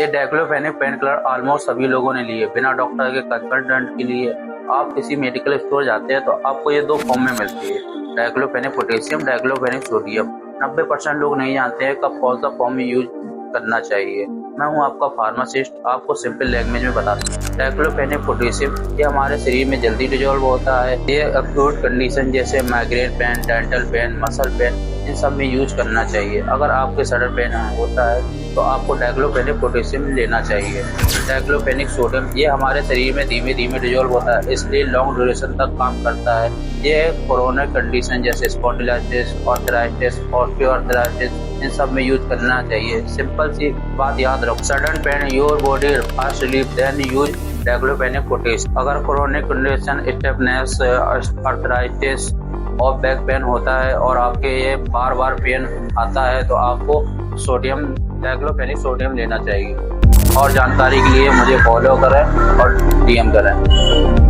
ये diclofenac pain killer almost सभी लोगों ने लिए बिना डॉक्टर के कंसल्टेंट के लिए। आप किसी मेडिकल स्टोर जाते हैं तो आपको ये 2 फॉर्म में मिलती है, डाइक्लोफेनेक पोटेशियम, डाइक्लोफेनेक सोडियम। 90% लोग नहीं जानते हैं कब कौन सा फॉर्म में यूज करना चाहिए। मैं हूं आपका फार्मासिस्ट, आपको सिंपल लैंग्वेज में बताता हूँ। डाइक्लोफेनेक पोटेशियम ये हमारे शरीर में जल्दी डिजोल्व होता है। ये अक्यूट कंडीशन जैसे migraine pain, dental pain, muscle pain, इन सब में यूज करना चाहिए। अगर आपके सडन पेन होता है तो आपको डाइक्लोफेनेक पोटेशियम लेना चाहिए। डाइक्लोफेनेक सोडियम ये हमारे शरीर में धीमे धीमे डिजोल्व होता है, इसलिए लॉन्ग ड्यूरेशन तक काम करता है। ये क्रोनिक कंडीशन जैसे स्पॉन्डिलाइटिस, आर्थराइटिस, ऑस्टियोआर्थराइटिस, इन सब में यूज करना चाहिए। सिंपल सी बात याद रखो, sudden pain your body first relief then use diclofenac potassium. अगर क्रोनिक कंडीशन स्टिफनेस, आर्थराइटिस और बैक पेन होता है और आपके ये बार बार पेन आता है तो आपको सोडियम, डाइक्लोफेनेक सोडियम लेना चाहिए। और जानकारी के लिए मुझे फॉलो करें और DM करें।